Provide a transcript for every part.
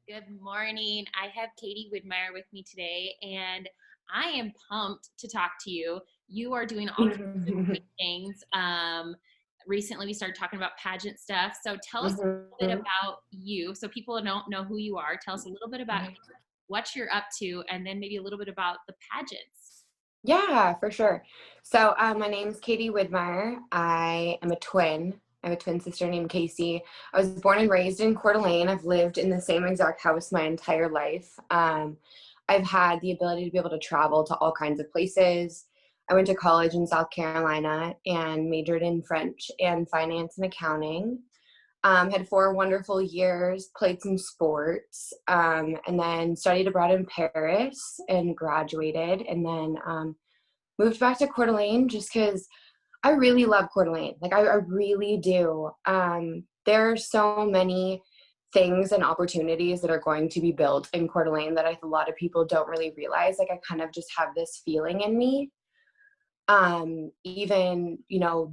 Good morning. I have Kaity Widmyer with me today, and I am pumped to talk to you. You are doing all kinds of great things. Recently, we started talking about pageant stuff. So tell us a little bit about you, so people don't know who you are. Tell us a little bit about what you're up to, and then maybe a little bit about the pageants. Yeah, for sure. So my name's Kaity Widmyer. I am a twin. I have a twin sister named Casey. I was born and raised in Coeur d'Alene. I've lived in the same exact house my entire life. I've had the ability to be able to travel to all kinds of places. I went to college in South Carolina and majored in French and finance and accounting. Had 4 wonderful years, played some sports, and then studied abroad in Paris and graduated, and then moved back to Coeur d'Alene just because I really love Coeur d'Alene. Like, I really do. There are so many things and opportunities that are going to be built in Coeur d'Alene that a lot of people don't really realize. Like, I kind of just have this feeling in me. Even,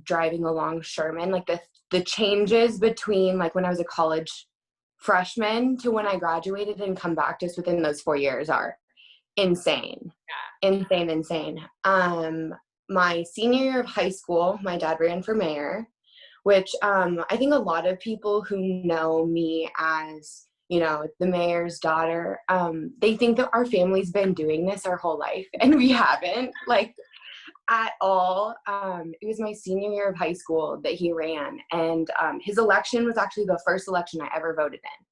driving along Sherman, like the changes between like when I was a college freshman to when I graduated and come back just within those 4 years are insane. Insane. My senior year of high school, my dad ran for mayor, which I think a lot of people who know me as, the mayor's daughter, they think that our family's been doing this our whole life, and we haven't. Like, at all. It was my senior year of high school that he ran, and his election was actually the first election I ever voted in.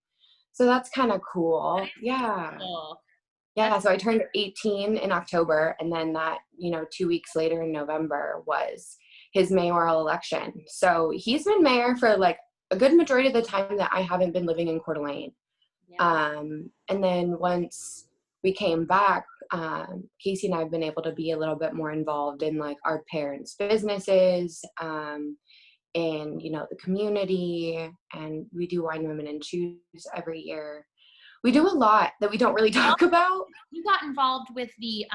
So that's kind of cool. Yeah. Cool. Yeah, so I turned 18 in October, and then that, 2 weeks later in November was his mayoral election. So he's been mayor for like a good majority of the time that I haven't been living in Coeur d'Alene. Yeah. And then once we came back, Casey and I have been able to be a little bit more involved in like our parents' businesses, and the community, and we do Wine, Women, and Choose every year. We do a lot that we don't really talk about. You got involved with the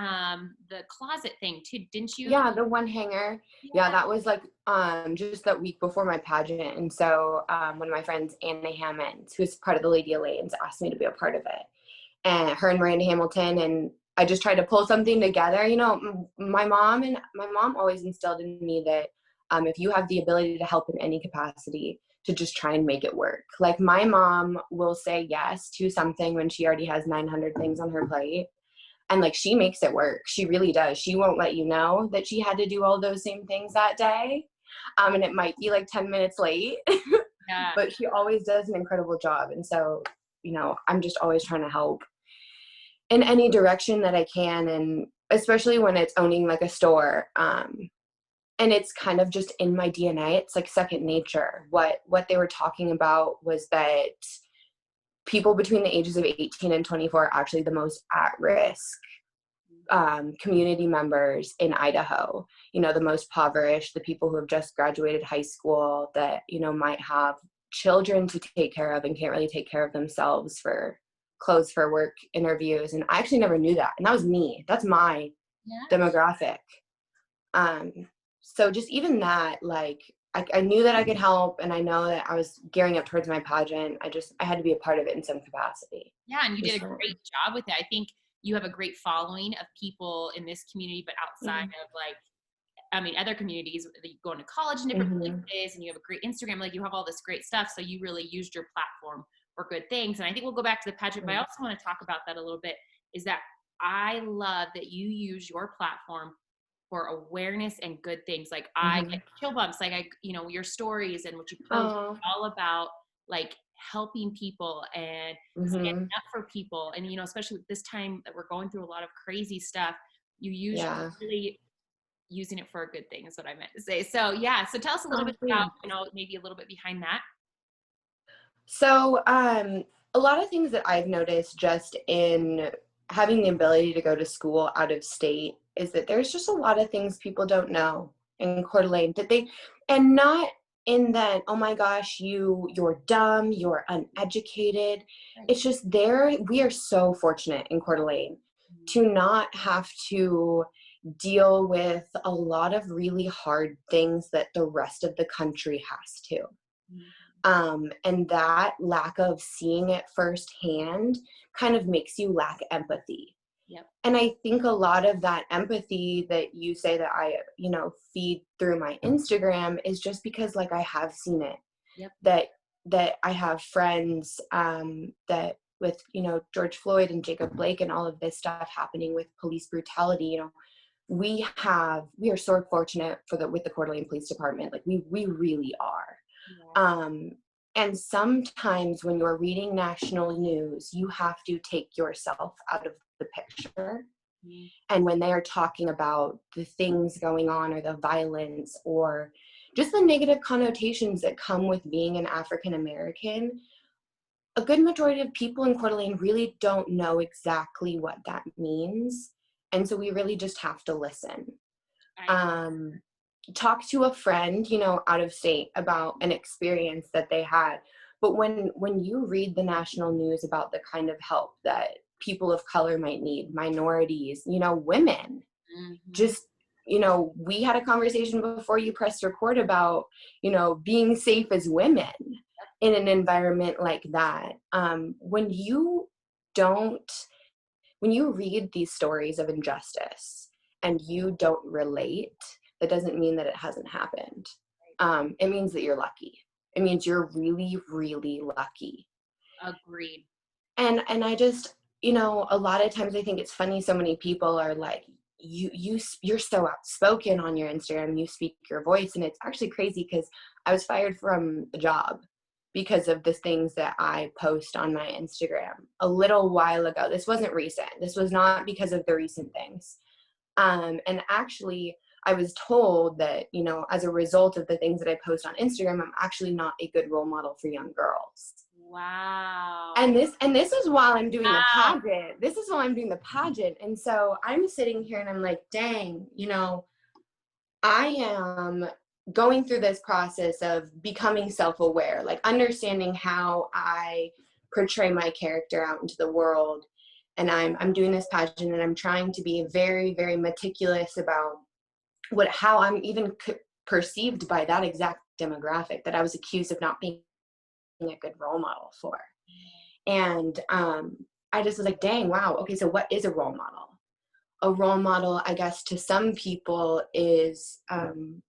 closet thing too, didn't you? Yeah, the one hanger. Yeah, that was like just that week before my pageant. And so one of my friends, Anna Hammonds, who's part of the Lady Elaine's, asked me to be a part of it. And her and Miranda Hamilton, and I just tried to pull something together. My mom always instilled in me that if you have the ability to help in any capacity, to just try and make it work. Like, my mom will say yes to something when she already has 900 things on her plate. And like, she makes it work. She really does. She won't let you know that she had to do all those same things that day. And it might be like 10 minutes late, Yeah. but she always does an incredible job. And so, I'm just always trying to help in any direction that I can. And especially when it's owning like a store. And it's kind of just in my DNA. It's like second nature. What they were talking about was that people between the ages of 18 and 24 are actually the most at risk community members in Idaho. The most impoverished, the people who have just graduated high school, that, might have children to take care of and can't really take care of themselves for clothes for work interviews. And I actually never knew that. And that was me. That's my demographic. So just even that, like, I knew that I could help, and I know that I was gearing up towards my pageant. I had to be a part of it in some capacity. Yeah, and you did a great job with it. I think you have a great following of people in this community, but outside of other communities that you go into college in different places, and you have a great Instagram, like you have all this great stuff. So you really used your platform for good things. And I think we'll go back to the pageant, but I also want to talk about that a little bit, is that I love that you use your platform for awareness and good things. Like, I get chill bumps, like your stories and what you post all about like helping people and standing up for people. And especially with this time that we're going through a lot of crazy stuff, you really using it for a good thing is what I meant to say. So yeah, so tell us a little bit about, maybe a little bit behind that. So a lot of things that I've noticed just in having the ability to go to school out of state is that there's just a lot of things people don't know in Coeur d'Alene and not in that, oh my gosh, you're dumb, you're uneducated. It's just we are so fortunate in Coeur d'Alene to not have to deal with a lot of really hard things that the rest of the country has to. And that lack of seeing it firsthand kind of makes you lack empathy. Yep. And I think a lot of that empathy that you say that I, feed through my Instagram is just because like I have seen it. Yep. That I have friends that with, George Floyd and Jacob Blake and all of this stuff happening with police brutality, we are so fortunate with the Coeur d'Alene Police Department. Like we really are. Yeah. And sometimes when you're reading national news, you have to take yourself out of the picture. Mm-hmm. And when they are talking about the things going on or the violence or just the negative connotations that come with being an African American, a good majority of people in Coeur d'Alene really don't know exactly what that means. And so we really just have to listen. Talk to a friend, out of state about an experience that they had. But when you read the national news about the kind of help that people of color might need, minorities, women, Mm-hmm. just, we had a conversation before you pressed record about, being safe as women in an environment like that. When you read these stories of injustice and you don't relate, that doesn't mean that it hasn't happened. It means that you're lucky. It means you're really, really lucky. Agreed. And I just, a lot of times I think it's funny. So many people are like, you're so outspoken on your Instagram. You speak your voice, and it's actually crazy because I was fired from a job because of the things that I post on my Instagram a little while ago. This wasn't recent. This was not because of the recent things. And actually, I was told that, as a result of the things that I post on Instagram, I'm actually not a good role model for young girls. Wow. And this is while I'm doing the Wow. pageant. This is while I'm doing the pageant. And so I'm sitting here and I'm like, dang, I am going through this process of becoming self-aware, like understanding how I portray my character out into the world. And I'm doing this pageant, and I'm trying to be very, very meticulous about how I'm even perceived by that exact demographic that I was accused of not being a good role model for. And I just was like, dang, wow, okay, so what is a role model? A role model, I guess, to some people is,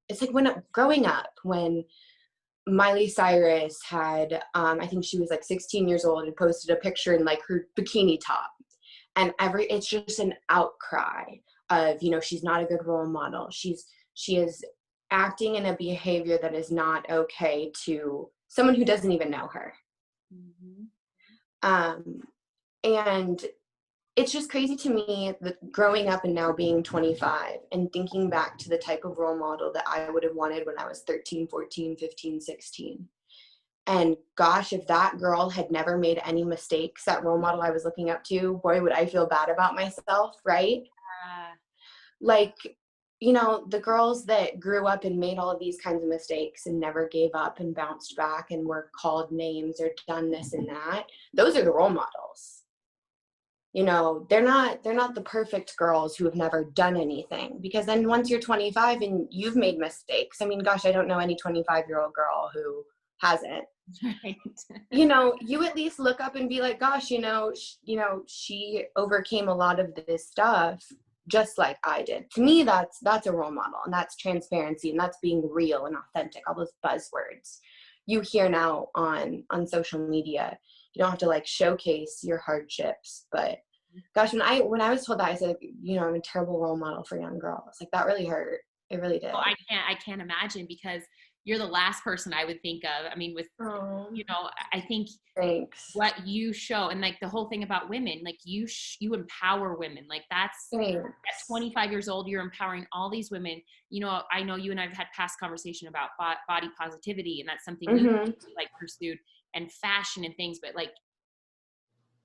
it's like growing up, when Miley Cyrus had, I think she was like 16 years old and posted a picture in like her bikini top. And it's just an outcry of, she's not a good role model. She is acting in a behavior that is not okay to someone who doesn't even know her. Mm-hmm. And it's just crazy to me that growing up and now being 25 and thinking back to the type of role model that I would have wanted when I was 13, 14, 15, 16. And gosh, if that girl had never made any mistakes, that role model I was looking up to, boy, would I feel bad about myself, right? Like, the girls that grew up and made all of these kinds of mistakes and never gave up and bounced back and were called names or done this and that, those are the role models. They're not the perfect girls who have never done anything, because then once you're 25 and you've made mistakes, I mean, gosh, I don't know any 25-year-old girl who hasn't. Right. You at least look up and be like, gosh, she overcame a lot of this stuff just like I did. To me, that's a role model, and that's transparency, and that's being real and authentic, all those buzzwords you hear now on social media. You don't have to like showcase your hardships, but gosh, when I was told that, I said, I'm a terrible role model for young girls. Like, that really hurt. It really did. Well, I can't imagine, because you're the last person I would think of. I mean, with, I think Thanks. what you show, and like the whole thing about women, like you empower women. Like that's Thanks. at 25 years old, you're empowering all these women. I know you and I've had past conversation about body positivity, and that's something you like pursued, and fashion and things, but like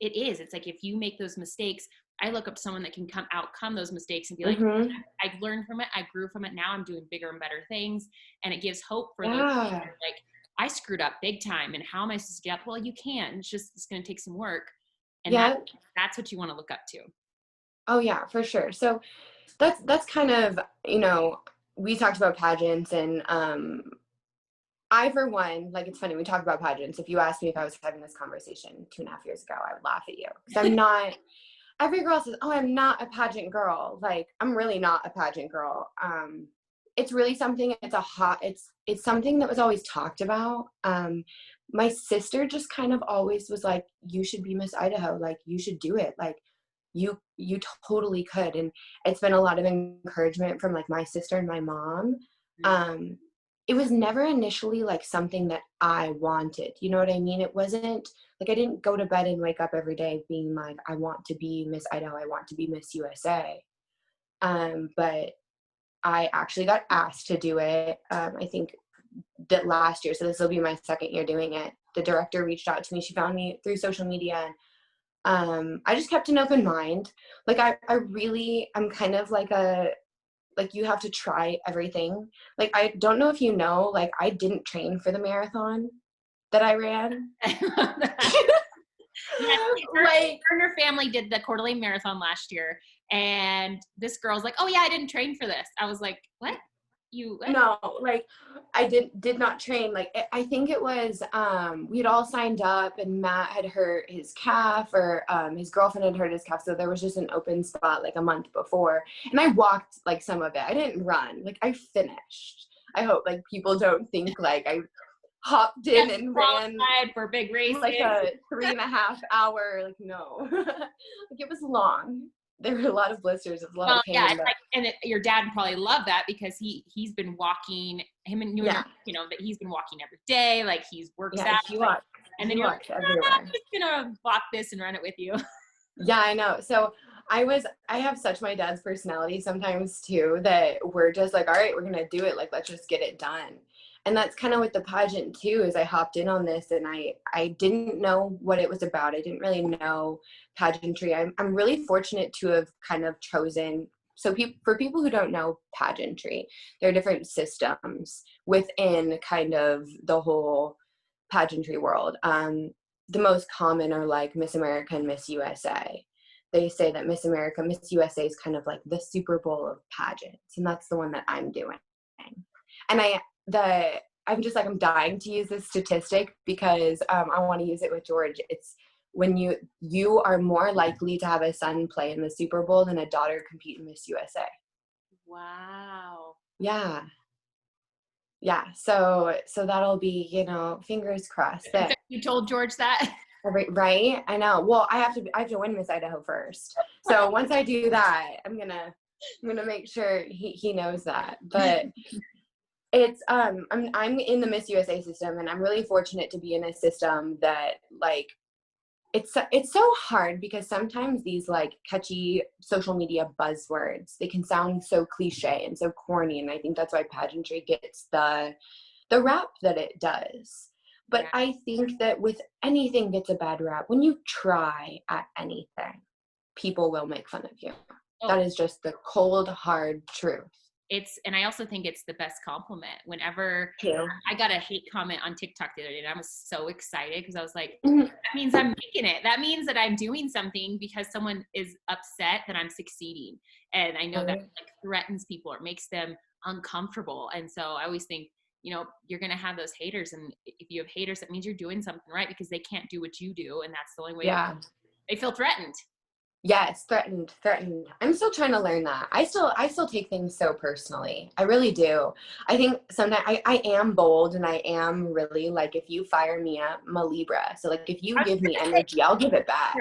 it's like, if you make those mistakes, I look up to someone that can outcome those mistakes and be like, I've learned from it, I grew from it, now I'm doing bigger and better things. And it gives hope for those people that are like, I screwed up big time, and how am I supposed to get up? Well, you can't. It's going to take some work. And that's what you want to look up to. Oh yeah, for sure. So that's kind of, we talked about pageants, and I, for one, like, it's funny, we talk about pageants. If you asked me if I was having this conversation 2.5 years ago, I would laugh at you. Because I'm not, every girl says, oh, I'm not a pageant girl. Like, I'm really not a pageant girl. It's really something, it's something that was always talked about. My sister just kind of always was like, you should be Miss Idaho. Like, you should do it. Like, you totally could. And it's been a lot of encouragement from like my sister and my mom. It was never initially like something that I wanted. You know what I mean? It wasn't like I didn't go to bed and wake up every day being like, I want to be Miss Idaho, I want to be Miss USA. But I actually got asked to do it. I think that last year, so this will be my second year doing it. The director reached out to me. She found me through social media. And I just kept an open mind. Like I'm kind of like you have to try everything. Like, I don't know if you know, like, I didn't train for the marathon that I ran. Yes, Like, her and her family did the Coeur d'Alene Marathon last year, and this girl's like, "Oh yeah, I didn't train for this." I was like, "What? What?" no, like, I did not train. Like, I think it was we'd all signed up, and Matt had hurt his calf, or his girlfriend had hurt his calf, so there was just an open spot like a month before, and I walked like some of it. I didn't run. Like, I finished. I hope like people don't think like I hopped in Yes, and ran qualified for big races. like a 3.5 hour, like, no. Like, it was long. There were a lot of blisters. It was a lot Well, of pain. yeah, it's like, and your dad would probably love that because he's been walking, him and you, Yeah. you know, that he's been walking every day, like he's works Yeah, out, he like, walked. and then He you're like, walked I'm everywhere. just gonna walk this and run it with you. Yeah, I know. So I have such my dad's personality sometimes too, that we're just like, all right, we're gonna do it. Like, let's just get it done. And that's kind of with the pageant too, is I hopped in on this and I didn't know what it was about. I didn't really know pageantry. I'm really fortunate to have kind of chosen. So for people who don't know pageantry, there are different systems within kind of the whole pageantry world. The most common are like Miss America and Miss USA. They say that Miss America, Miss USA is kind of like the Super Bowl of pageants, and that's the one that I'm doing. And I'm just like, I'm dying to use this statistic because I want to use it with George. It's when you are more likely to have a son play in the Super Bowl than a daughter compete in Miss USA. Wow. Yeah. Yeah. So that'll be, fingers crossed So that. you told George that? Right? I know. Well, I have to win Miss Idaho first. So once I do that, I'm gonna make sure he knows that. But it's I'm in the Miss USA system, and I'm really fortunate to be in a system that, like, it's so hard because sometimes these like catchy social media buzzwords, they can sound so cliche and so corny, and I think that's why pageantry gets the rap that it does. But Yeah. I think that with anything gets a bad rap, when you try at anything, people will make fun of you. Oh, That is just the cold, hard truth. and I also think it's the best compliment. Whenever Too. I got a hate comment on TikTok the other day, and I was so excited because I was like, Mhm. that means I'm making it. That means that I'm doing something because someone is upset that I'm succeeding. And I know that like threatens people or makes them uncomfortable. And so I always think, you're going to have those haters. And if you have haters, that means you're doing something right because they can't do what you do. And that's the only way Yeah. they feel threatened. Yes, threatened. I'm still trying to learn that. I still take things so personally. I really do. I think sometimes I am bold, and I am really like, if you fire me up, I'm a Libra. So like, if you give me energy, I'll give it back.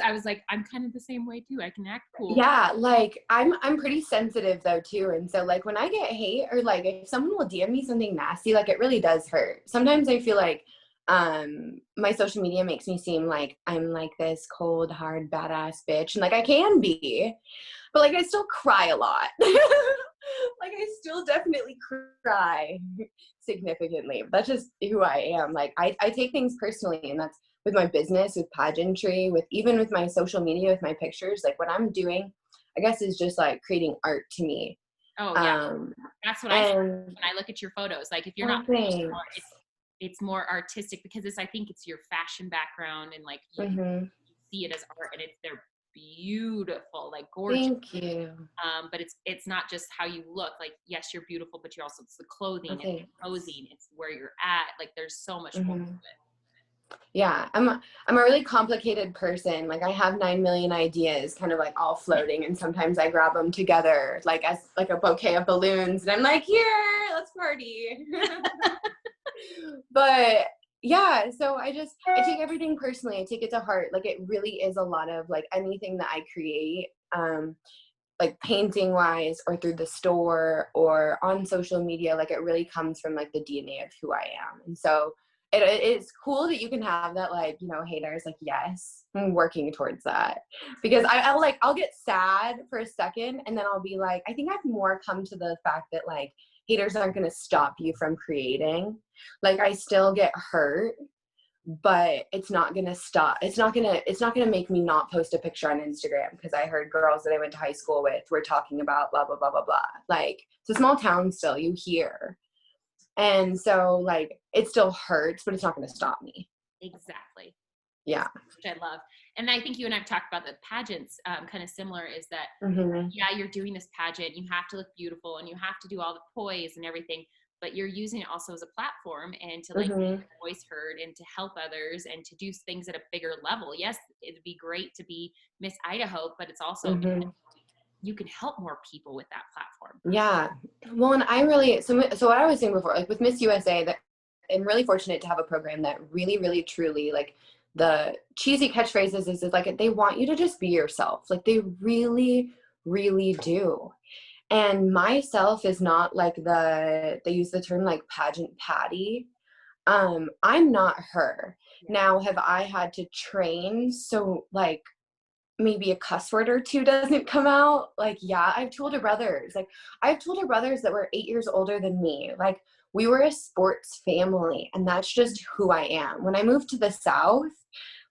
I was like, I'm kind of the same way too. I can act cool. Yeah, like I'm pretty sensitive though too. And so like when I get hate, or like if someone will DM me something nasty, like it really does hurt. Sometimes I feel like my social media makes me seem like I'm like this cold, hard, badass bitch. And like I can be, but like I still cry a lot. Like I still definitely cry significantly. That's just who I am. Like I take things personally, and that's with my business, with pageantry, even with my social media, with my pictures. Like what I'm doing, I guess, is just like creating art to me. Oh yeah. That's what I see when I look at your photos. Like if you're not, it's more artistic because I think it's your fashion background, and like you see it as art, and they're beautiful, like gorgeous. Thank you. But it's not just how you look. Like, yes, you're beautiful, but you're also, it's the clothing, it's Okay. the posing, it's where you're at. Like, there's so much more to Hmm. it. Yeah, I'm a really complicated person. Like I have 9 million ideas kind of like all floating, and sometimes I grab them together like as like a bouquet of balloons and I'm like, here, let's party. But yeah, so I take everything personally. I take it to heart. Like it really is a lot of like anything that I create, like painting wise or through the store or on social media, like it really comes from like the DNA of who I am. And so it's cool that you can have that, like, you know, haters, like, yes, I'm working towards that, because I'll get sad for a second and then I'll be like, I think I've more come to the fact that like haters aren't going to stop you from creating. Like I still get hurt, but it's not going to stop. It's not going to make me not post a picture on Instagram because I heard girls that I went to high school with were talking about blah, blah, blah, blah, blah. Like it's a small town still, you hear. And so like it still hurts, but it's not going to stop me. Exactly. Yeah. Which I love. And I think you and I've talked about the pageants, kind of similar, is that, Mm-hmm. yeah, you're doing this pageant, you have to look beautiful and you have to do all the poise and everything, but you're using it also as a platform and to like get Mm-hmm. your voice heard and to help others and to do things at a bigger level. Yes, it'd be great to be Miss Idaho, but it's also, Mm-hmm. you can help more people with that platform. Yeah. Well, and I really, so what I was saying before, like with Miss USA, that I'm really fortunate to have a program that really, really, truly, like the cheesy catchphrases is like, they want you to just be yourself. Like they really, really do. And myself is not like they use the term like pageant patty. I'm not her. Yeah. Now, have I had to train so like maybe a cuss word or two doesn't come out? Like, yeah, I've told her brothers. Like, I've told her brothers that were 8 years older than me. Like, we were a sports family, and that's just who I am. When I moved to the South,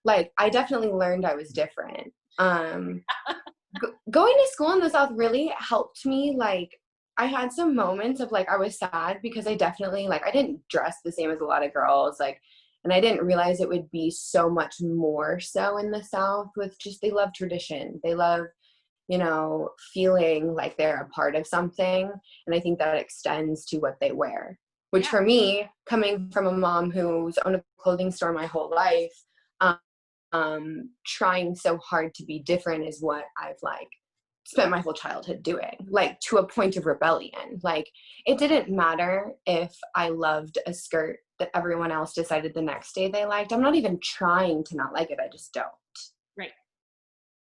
like, I definitely learned I was different. Going to school in the South really helped me. Like, I had some moments of like I was sad because I definitely like I didn't dress the same as a lot of girls, like, and I didn't realize it would be so much more so in the South. With just, they love tradition, they love, you know, feeling like they're a part of something, and I think that extends to what they wear, which Yeah. for me, coming from a mom who's owned a clothing store my whole life, trying so hard to be different is what I've like spent my whole childhood doing, like to a point of rebellion. Like it didn't matter if I loved a skirt that everyone else decided the next day they liked. I'm not even trying to not like it. I just don't. Right.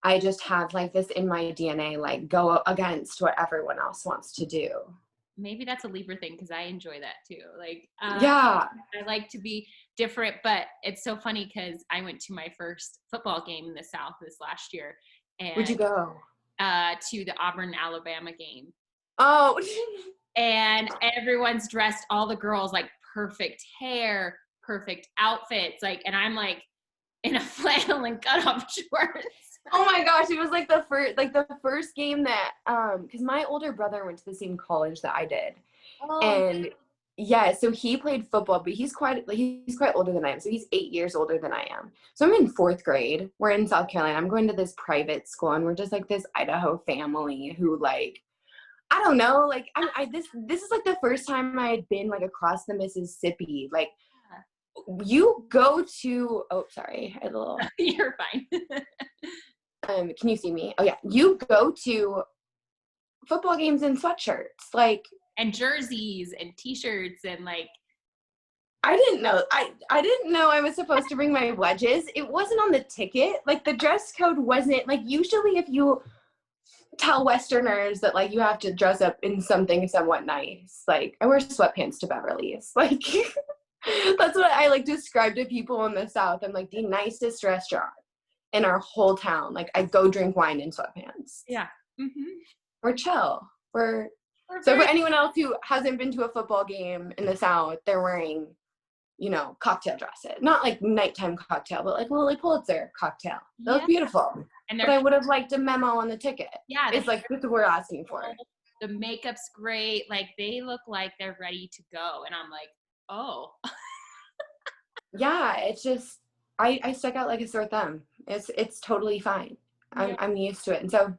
I just have like this in my DNA, like go against what everyone else wants to do. Maybe that's a Libra thing because I enjoy that too. Like, Yeah. I like to be different, but it's so funny because I went to my first football game in the South this last year, Where'd you and go? to the Auburn Alabama game, Oh. and everyone's dressed, all the girls like perfect hair, perfect outfits, like, and I'm like in a flannel and cut off shorts. Oh my gosh, it was like the first game that because my older brother went to the same college that I did. Oh, And yeah, so he played football, but he's quite older than I am. So he's 8 years older than I am. So I'm in fourth grade. We're in South Carolina. I'm going to this private school, and we're just like this Idaho family who, like, I don't know, like this is like the first time I had been like across the Mississippi. Like you go to, oh sorry, I had a little you're fine. can you see me? Oh yeah, you go to football games in sweatshirts, like. And jerseys and t-shirts and like, I didn't know. I didn't know I was supposed to bring my wedges. It wasn't on the ticket. Like the dress code wasn't like, usually if you tell Westerners that like you have to dress up in something somewhat nice, like I wear sweatpants to Beverly's. Like that's what I like describe to people in the South. I'm like the nicest restaurant in our whole town. Like I go drink wine in sweatpants. yeah. Mm-hmm. We're chill. We're So for very, anyone else who hasn't been to a football game in the South, they're wearing, you know, cocktail dresses. Not like nighttime cocktail, but like Lily Pulitzer cocktail. They yeah. look beautiful. And But they're, I would have liked a memo on the ticket. yeah, It's like what we're asking for. the makeup's great. Like they look like they're ready to go. And I'm like, oh. Yeah, it's just I stuck out like a sore thumb. It's totally fine. Yeah. I'm used to it. And so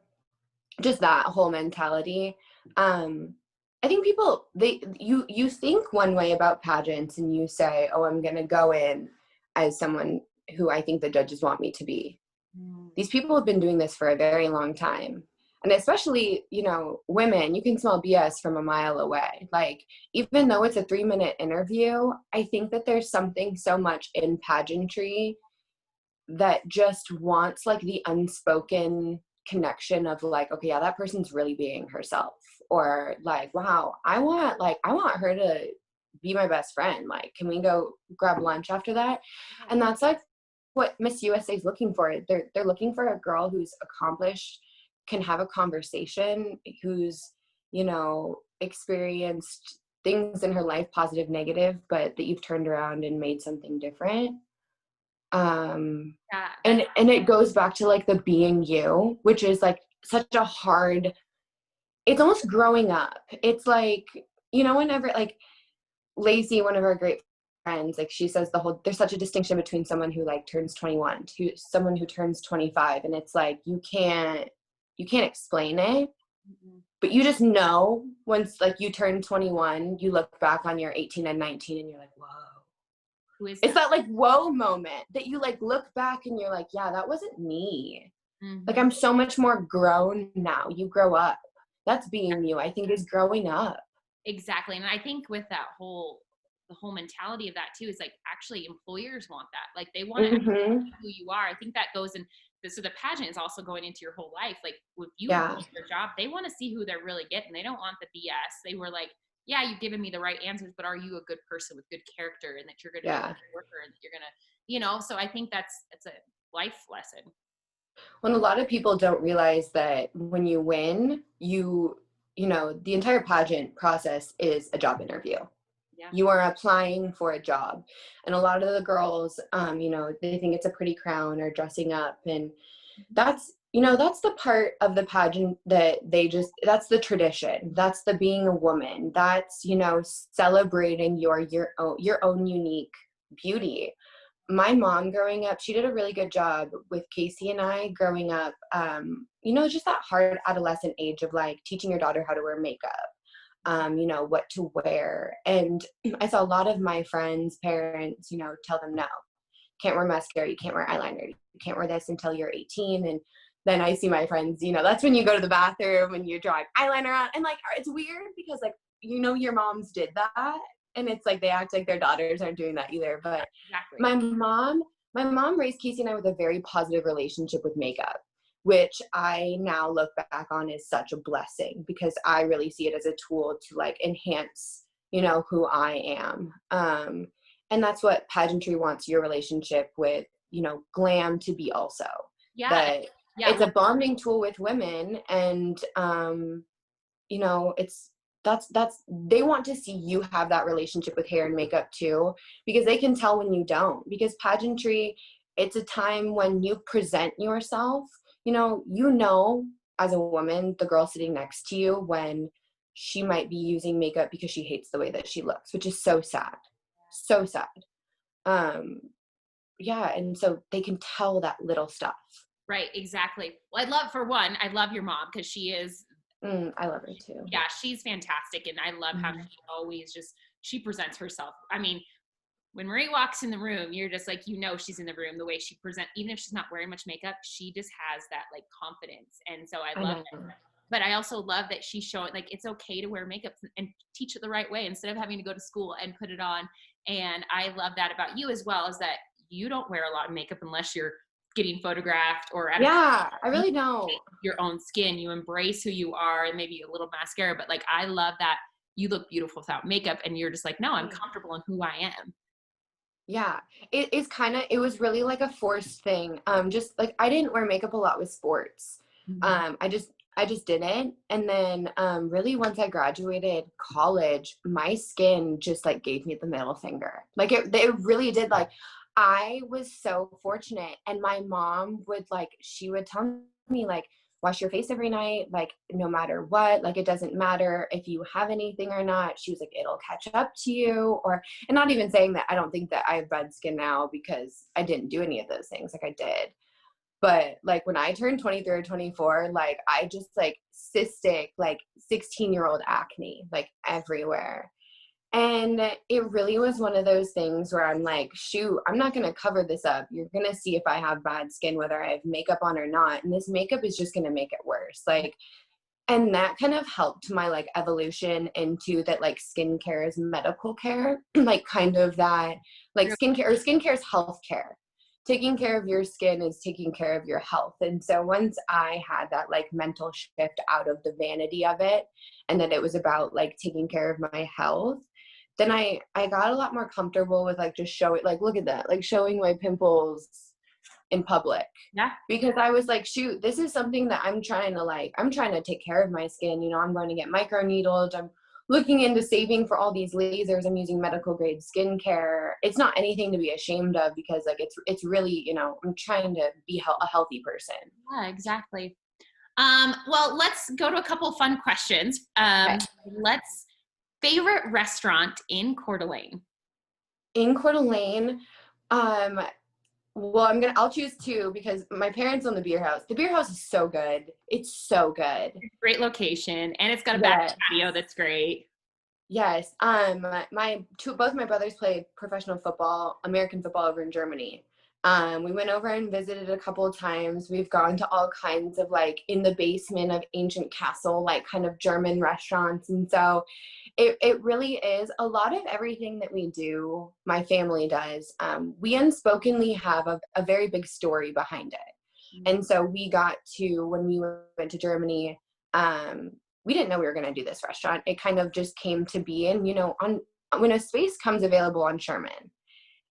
just that whole mentality. I think people, you think one way about pageants and you say, oh, I'm going to go in as someone who I think the judges want me to be. Mm. These people have been doing this for a very long time. And especially, you know, women, you can smell BS from a mile away. Like, even though it's a 3-minute interview, I think that there's something so much in pageantry that just wants like the unspoken connection of like, okay, yeah, that person's really being herself. Or like, wow, I want her to be my best friend. Like, can we go grab lunch after that? And that's like what Miss USA is looking for. They're looking for a girl who's accomplished, can have a conversation, who's, you know, experienced things in her life, positive, negative, but that you've turned around and made something different. Yeah, And it goes back to like the being you, which is like such a hard, it's almost growing up. It's like, you know, whenever like Lacey, one of our great friends, like she says there's such a distinction between someone who like turns 21 to someone who turns 25. And it's like, you can't explain it, mm-hmm. but you just know once like you turn 21, you look back on your 18 and 19 and you're like, whoa. Who is It's that? that like whoa moment that you like look back and you're like, yeah, that wasn't me. Like, Mm-hmm. I'm so much more grown now. You grow up. That's being you, I think, is growing up. Exactly. And I think with the whole mentality of that too is like actually employers want that. Like they want to Mm-hmm. see who you are. I think that goes in so the pageant is also going into your whole life. Like if you do Yeah. your job, they want to see who they're really getting. They don't want the BS. They were like, yeah, you've given me the right answers, but are you a good person with good character and that you're going to be a Yeah. good worker and that you're going to, you know, so I think it's a life lesson. When a lot of people don't realize that when you win, you know, the entire pageant process is a job interview. Yeah. You are applying for a job. And a lot of the girls, you know, they think it's a pretty crown or dressing up. And that's, you know, that's the part of the pageant that that's the tradition. That's the being a woman. That's, you know, celebrating your own unique beauty. My mom growing up, she did a really good job with Casey and I growing up, you know, just that hard adolescent age of like teaching your daughter how to wear makeup, you know, what to wear. And I saw a lot of my friends' parents, you know, tell them, no, can't wear mascara, you can't wear eyeliner, you can't wear this until you're 18. And then I see my friends, you know, that's when you go to the bathroom and you're drawing eyeliner on. And like, it's weird because like, you know, your moms did that. And it's like, they act like their daughters aren't doing that either. But Exactly. my mom raised Casey and I with a very positive relationship with makeup, which I now look back on as such a blessing because I really see it as a tool to like enhance, you know, who I am. And that's what pageantry wants your relationship with, you know, glam to be also. Yeah. That Yeah. it's a bonding tool with women. And, you know, that's they want to see you have that relationship with hair and makeup too, because they can tell when you don't. Because pageantry, it's a time when you present yourself, you know, as a woman, the girl sitting next to you, when she might be using makeup because she hates the way that she looks, which is so sad. So sad. um yeah, and so they can tell that little stuff. Right, exactly. Well, I love your mom because she is, I love her too. yeah, she's fantastic. And I love how Mhm. she always she presents herself. I mean, when Marie walks in the room, you're just like, you know, she's in the room the way she presents, even if she's not wearing much makeup, she just has that like confidence. And so I I love know. it. But I also love that she's showing like it's okay to wear makeup and teach it the right way instead of having to go to school and put it on. And I love that about you as well, is that you don't wear a lot of makeup unless you're getting photographed or at a, Yeah, I you really don't. your own skin, you embrace who you are and maybe a little mascara, but like I love that you look beautiful without makeup and you're just like, no, I'm comfortable in who I am. Yeah, it was really like a forced thing. Just like I didn't wear makeup a lot with sports. Mhm. I just didn't. And then really once I graduated college, my skin just like gave me the middle finger. Like it really did. Like I was so fortunate. And my mom she would tell me like, wash your face every night, like no matter what, like it doesn't matter if you have anything or not. She was like, it'll catch up to you. And not even saying that I don't think that I have bad skin now because I didn't do any of those things, like I did. But like when I turned 23 or 24, like I just like cystic, like 16-year-old acne, like everywhere. And it really was one of those things where I'm like, shoot, I'm not going to cover this up. You're going to see if I have bad skin, whether I have makeup on or not. And this makeup is just going to make it worse. Like, and that kind of helped my like evolution into that, like skincare is medical care, like kind of that, like skincare is health care. Taking care of your skin is taking care of your health. And so once I had that like mental shift out of the vanity of it, and that it was about like taking care of my health, then I got a lot more comfortable with like just show it, like look at that, like showing my pimples in public. Yeah. Because I was like, shoot, this is something that I'm trying to take care of my skin. You know, I'm going to get micro needled. I'm looking into saving for all these lasers. I'm using medical grade skincare. It's not anything to be ashamed of, because like it's really, you know, I'm trying to be a healthy person. Yeah, exactly. Well, let's go to a couple of fun questions. Okay. Let's favorite restaurant in Coeur d'Alene. In Coeur d'Alene, well, I'll choose two because my parents own the beer house. The beer house is so good. It's so good. Great location, and it's got a back Yes. patio that's great. Yes. Both my brothers played professional football, American football over in Germany. We went over and visited a couple of times. We've gone to all kinds of like in the basement of ancient castle, like kind of German restaurants. And so it really is a lot of everything that we do, my family does. We unspokenly have a very big story behind it. And so we got to, when we went to Germany, we didn't know we were going to do this restaurant. It kind of just came to be. And, you know, when a space comes available on Sherman,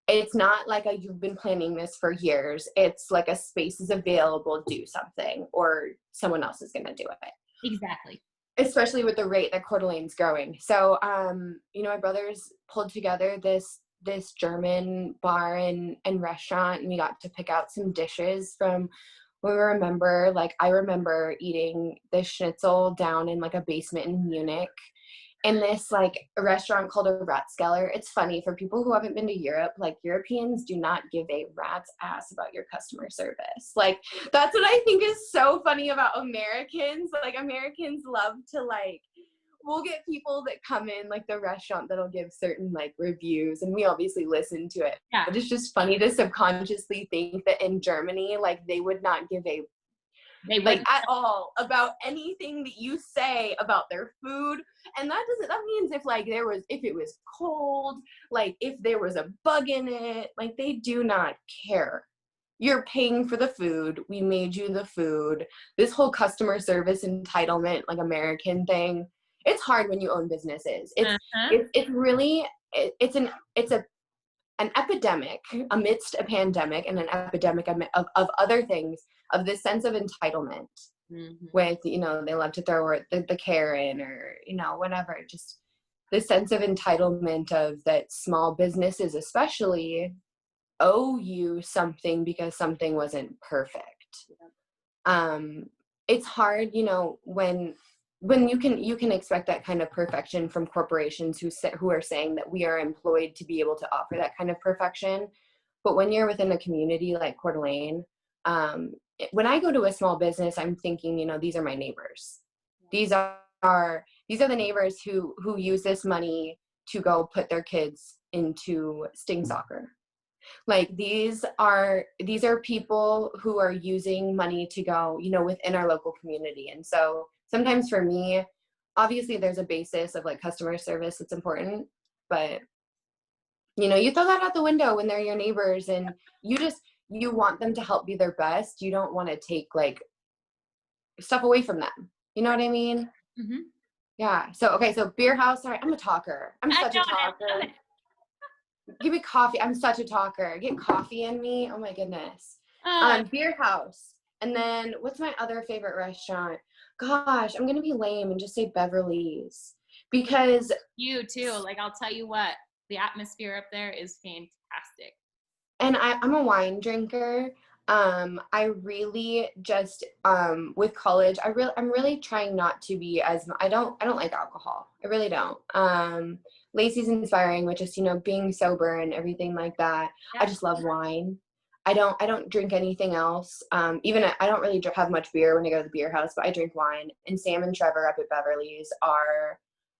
it's not like you've been planning this for years. It's like a space is available, do something, or someone else is going to do it. Exactly. Especially with the rate that Coeur d'Alene's growing. So, you know, my brothers pulled together this German bar and restaurant, and we got to pick out some dishes from what we remember. Like, I remember eating this schnitzel down in like a basement in Munich in this like a restaurant called a Ratskeller. It's funny for people who haven't been to Europe, like Europeans do not give a rat's ass about your customer service. Like that's what I think is so funny about Americans. Like Americans love to like, we'll get people that come in like the restaurant that'll give certain like reviews, and we obviously listen to it. Yeah. But it's just funny to subconsciously think that in Germany, like they would not give a like at all about anything that you say about their food. And that means if it was cold, like if there was a bug in it, like they do not care. You're paying for the food. We made you the food. This whole customer service entitlement, like American thing, it's hard when you own businesses. It's really an epidemic amidst a pandemic, and an epidemic of other things, of this sense of entitlement. With, you know, they love to throw the Karen or, you know, whatever, just the sense of entitlement of that small businesses especially owe you something because something wasn't perfect. It's hard, you know, when you can expect that kind of perfection from corporations who are saying that we are employed to be able to offer that kind of perfection. But when you're within a community like Coeur d'Alene, when I go to a small business, I'm thinking, you know, these are my neighbors. These are the neighbors who use this money to go put their kids into sting soccer. Like these are people who are using money to go, you know, within our local community. And so sometimes for me, obviously there's a basis of like customer service that's important, but you know, you throw that out the window when they're your neighbors, and you want them to help be their best. You don't want to take like stuff away from them. You know what I mean? Mm-hmm. Yeah. So, okay. So beer house. Sorry. I'm a talker. I'm such a talker. Give me coffee. I'm such a talker. Get coffee in me. Oh my goodness. Beer house. And then what's my other favorite restaurant? Gosh, I'm going to be lame and just say Beverly's, because you too. Like, I'll tell you what, the atmosphere up there is fantastic. And I'm a wine drinker. I really just with college, I'm really trying not to be I don't like alcohol. I really don't. Lacey's inspiring with just, you know, being sober and everything like that. Yeah. I just love wine. I don't drink anything else. Even I don't really have much beer when I go to the beer house, but I drink wine. And Sam and Trevor up at Beverly's are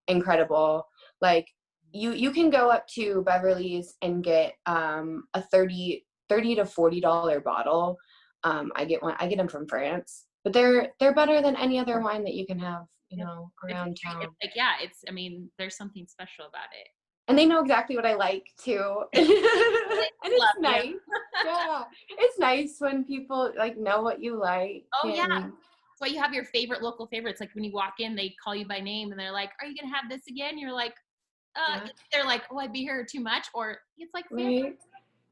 incredible. Like you can go up to Beverly's and get a 30 to $40 bottle. I get them from France, but they're better than any other wine that you can have, around town. It's like, yeah, I mean, there's something special about it. And they know exactly what I like too. And it's nice. Yeah. It's nice when people like know what you like. Oh yeah. That's why you have your favorite local favorites. Like when you walk in, they call you by name and they're like, "Are you gonna have this again?" You're like, yeah. They're like, "Oh, I'd be here too much," or it's like family.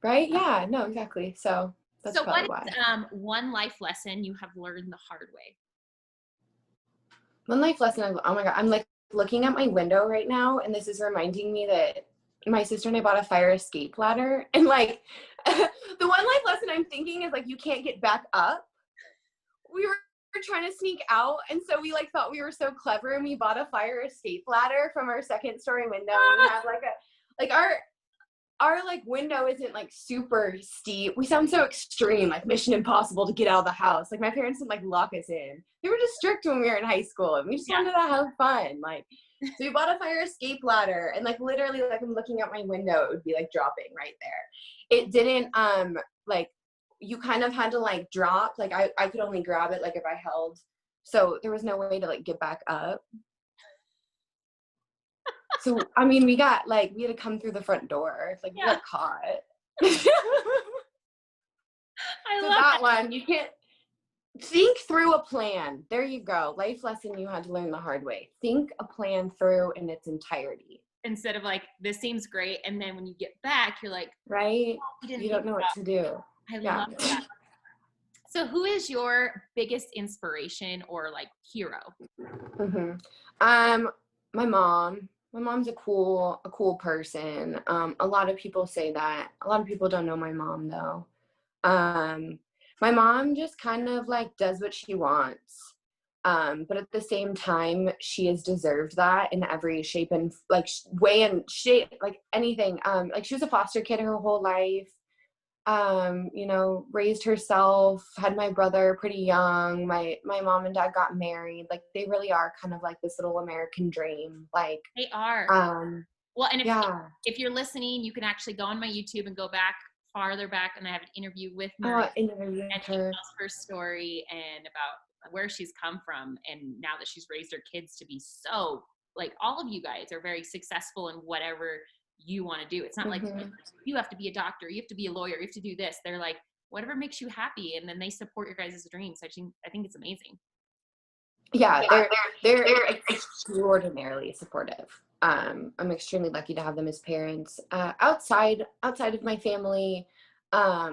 Right? Yeah, no, exactly. So that's probably what is one life lesson you have learned the hard way? One life lesson, oh my God, I'm like looking at my window right now, and this is reminding me that my sister and I bought a fire escape ladder, and like the one life lesson I'm thinking is like you can't get back up. We were trying to sneak out, and so we like thought we were so clever, and we bought a fire escape ladder from our second story window. And we have like our like window isn't like super steep. We sound so extreme, like Mission Impossible to get out of the house. Like my parents didn't like lock us in. They were just strict when we were in high school, and we just wanted to have fun. Like, so we bought a fire escape ladder, and like literally, like I'm looking out my window, it would be like dropping right there. It didn't like you kind of had to like drop. Like I could only grab it like if I held. So there was no way to like get back up. So, I mean, we had to come through the front door. Like, we got caught. I so love that one, you can't think through a plan. There you go. Life lesson you had to learn the hard way. Think a plan through in its entirety. Instead of like, this seems great. And then when you get back, you're like, right? You don't know what to do. I love that. So who is your biggest inspiration or like hero? My mom. My mom's a cool person. A lot of people say that. A lot of people don't know my mom though. My mom just kind of like does what she wants. But at the same time, she has deserved that in every shape and like way and shape, like anything. Like she was a foster kid her whole life. Raised herself, had my brother pretty young. My mom and dad got married. Like they really are kind of like this little American dream. Like they are. Well, and if you're listening, you can actually go on my YouTube and go back farther back, and I have an interview with Marie, and she tells her story and about where she's come from, and now that she's raised her kids to be so like all of you guys are very successful in whatever you want to do. It's not like you have to be a doctor, you have to be a lawyer, you have to do this. They're like, whatever makes you happy, and then they support your guys' dreams. I think it's amazing. Yeah, they're extraordinarily supportive. I'm extremely lucky to have them as parents. Outside of my family, I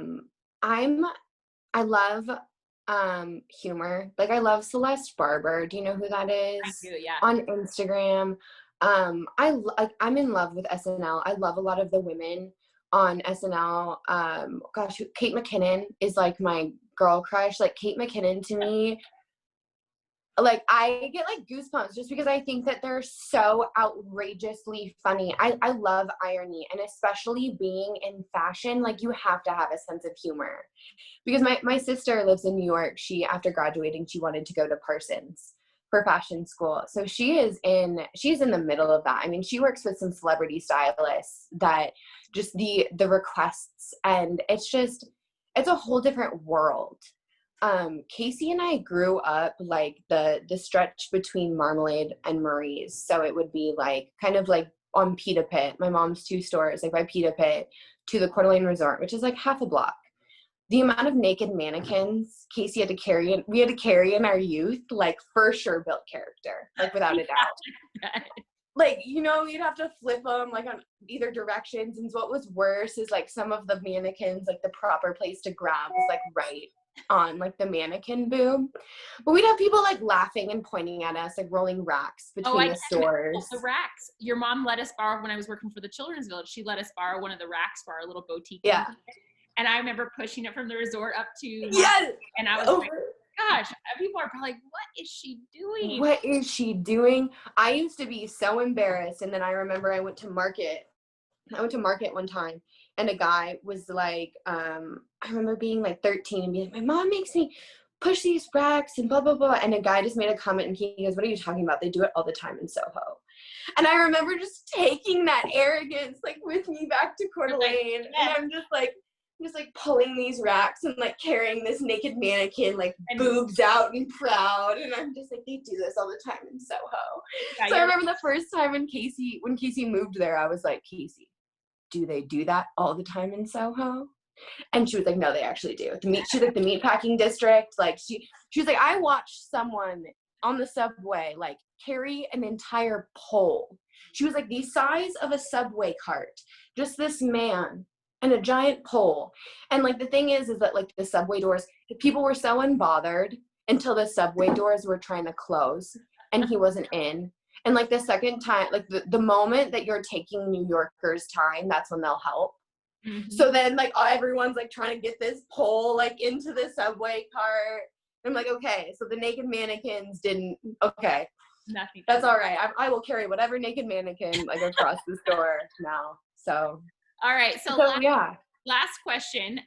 love humor. Like I love Celeste Barber. Do you know who that is? I do, yeah. On Instagram. I'm in love with SNL. I love a lot of the women on SNL. Kate McKinnon is like my girl crush. Like Kate McKinnon to me, like I get like goosebumps just because I think that they're so outrageously funny. I love irony, and especially being in fashion, like you have to have a sense of humor. Because my sister lives in New York. After graduating, she wanted to go to Parsons for fashion school. So she's in the middle of that. I mean, she works with some celebrity stylists that just the requests, and it's a whole different world. Casey and I grew up like the stretch between Marmalade and Marie's. So it would be like kind of like on Pita Pit, my mom's 2 stores, like by Pita Pit to the Coeur d'Alene Resort, which is like half a block. The amount of naked mannequins Casey we had to carry in our youth, like for sure built character, like without a doubt. Like, you'd have to flip them like on either directions. And what was worse is like some of the mannequins, like the proper place to grab was like right on like the mannequin boob. But we'd have people like laughing and pointing at us, like rolling racks between the stores. The racks. Your mom let us borrow when I was working for the Children's Village. She let us borrow one of the racks for our little boutique. Yeah. And I remember pushing it from the resort up to yes. And I was like, gosh, people are probably like, what is she doing? What is she doing? I used to be so embarrassed. And then I remember I went to market one time, and a guy was like, I remember being like 13 and being like, my mom makes me push these racks and blah, blah, blah. And a guy just made a comment and he goes, what are you talking about? They do it all the time in Soho. And I remember just taking that arrogance like with me back to Coeur d'Alene. And I'm just like pulling these racks and like carrying this naked mannequin, like boobs out and proud. And I'm just like, they do this all the time in Soho. So I remember the first time when Casey moved there, I was like, Casey, do they do that all the time in Soho? And she was like, no, they actually do. She's like the meatpacking district. Like she was like, I watched someone on the subway like carry an entire pole. She was like the size of a subway cart, just this man and a giant pole. And like the thing is that like the subway doors, people were so unbothered until the subway doors were trying to close and he wasn't in. And like the second time, like the moment that you're taking New Yorkers' time, that's when they'll help. Mm-hmm. So then like everyone's like trying to get this pole like into the subway cart. I'm like, okay, so the naked mannequins didn't, okay. Nothing. That's all right. I will carry whatever naked mannequin like across the store now. So. All right. So last question.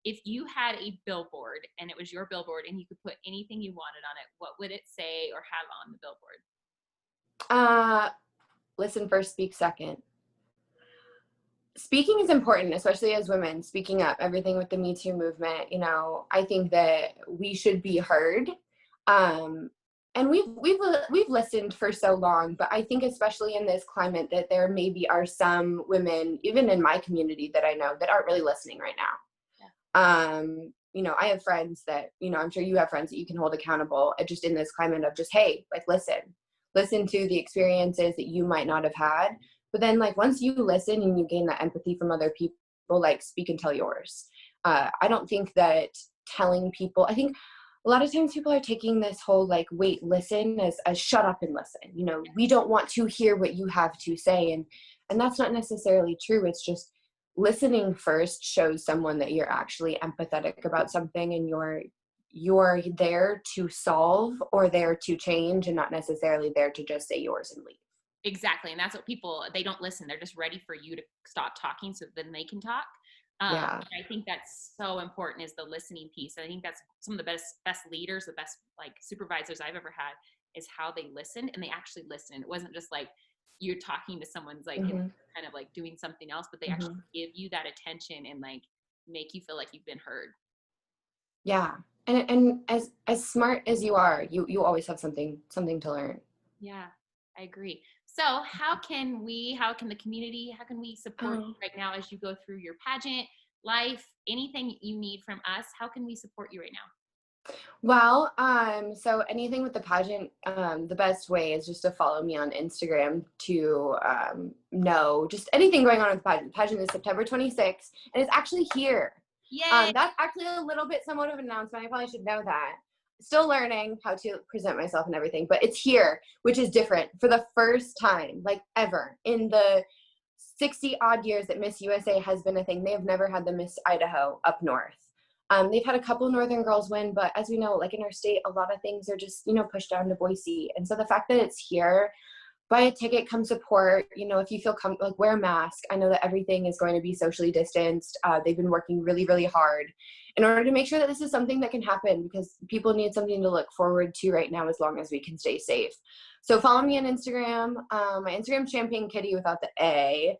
If you had a billboard and it was your billboard and you could put anything you wanted on it, what would it say or have on the billboard? Listen first, speak second. Speaking is important, especially as women, speaking up, everything with the Me Too movement. You know, I think that we should be heard. And we've listened for so long, but I think especially in this climate that there maybe are some women, even in my community that I know, that aren't really listening right now. Yeah. You know, I have friends that, you know, I'm sure you have friends that you can hold accountable just in this climate of just, hey, like listen to the experiences that you might not have had. But then like once you listen and you gain that empathy from other people, like speak and tell yours. I don't think that telling people, I think a lot of times people are taking this whole like, wait, listen as shut up and listen. You know, we don't want to hear what you have to say. And that's not necessarily true. It's just listening first shows someone that you're actually empathetic about something and you're there to solve or there to change and not necessarily there to just say yours and leave. Exactly. And that's what they don't listen. They're just ready for you to stop talking so then they can talk. Yeah. And I think that's so important is the listening piece. I think that's some of the best leaders, the best like supervisors I've ever had is how they listened and they actually listened. It wasn't just like you're talking to someone's like kind of like doing something else, but they actually give you that attention and like make you feel like you've been heard. Yeah. And as smart as you are, you always have something to learn. Yeah, I agree. So how can the community, how can we support you right now as you go through your pageant life, anything you need from us? How can we support you right now? Well, so anything with the pageant, the best way is just to follow me on Instagram to know just anything going on with the pageant. The pageant is September 26th, and it's actually here. Yay! That's actually a little bit somewhat of an announcement. I probably should know that. Still learning how to present myself and everything, but it's here, which is different for the first time, like ever in the 60 odd years that Miss USA has been a thing. They have never had the Miss Idaho up north. They've had a couple Northern girls win, but as we know, like in our state, a lot of things are just, you know, pushed down to Boise. And so the fact that it's here, buy a ticket, come support, you know, if you feel like wear a mask. I know that everything is going to be socially distanced. They've been working really, really hard in order to make sure that this is something that can happen because people need something to look forward to right now as long as we can stay safe. So follow me on Instagram. My Instagram Champagne Kitty without the A.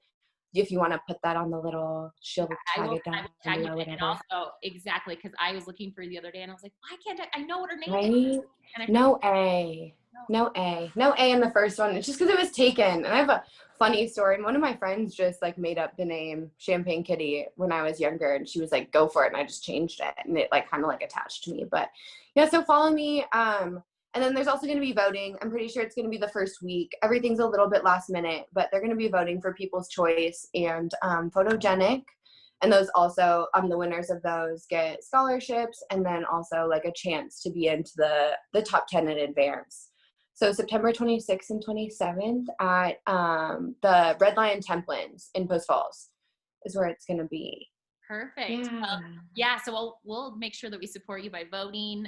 If you want to put that on the little, she'll tag it down. Tag you and also exactly because I was looking for the other day and I was like, why can't I know what her name is. No A in the first one. It's just because it was taken. And I have a funny story. And one of my friends just like made up the name Champagne Kitty when I was younger, and she was like, "Go for it," and I just changed it, and it like kind of like attached to me. But yeah, so follow me. And then there's also going to be voting. I'm pretty sure it's going to be the first week. Everything's a little bit last minute, but they're going to be voting for People's Choice and Photogenic. And those also, the winners of those get scholarships and then also like a chance to be into the top 10 in advance. So September 26th and 27th at the Red Lion Templins in Post Falls is where it's going to be. Perfect. Yeah. Yeah, so we'll make sure that we support you by voting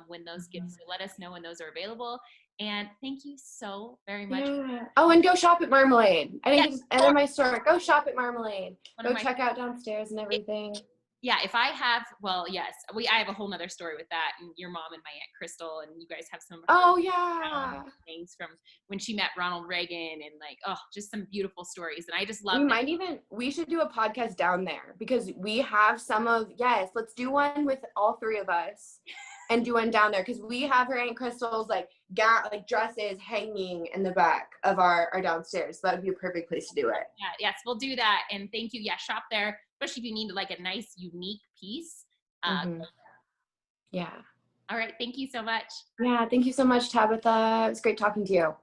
when those gifts. So let us know when those are available. And thank you so very much. Yeah. Oh, and go shop at Marmalade. I Yeah, think it's enter my store. Go shop at Marmalade. one of Go my check out downstairs and everything. yeah, if I have, well, yes, I have a whole nother story with that, and your mom and my aunt Crystal, and you guys have some of her Oh yeah. things from when she met Ronald Reagan, and like, oh, just some beautiful stories, and I just love We should do a podcast down there because we have some of, yes, let's do one with all three of us and do one down there because we have her Aunt Crystal's like dresses hanging in the back of our downstairs. So that would be a perfect place to do it. Yeah, yes, we'll do that, and thank you. Yeah, shop there, especially if you need like a nice, unique piece. Mm-hmm. Yeah. All right, thank you so much. Yeah. Thank you so much, Tabitha. It was great talking to you.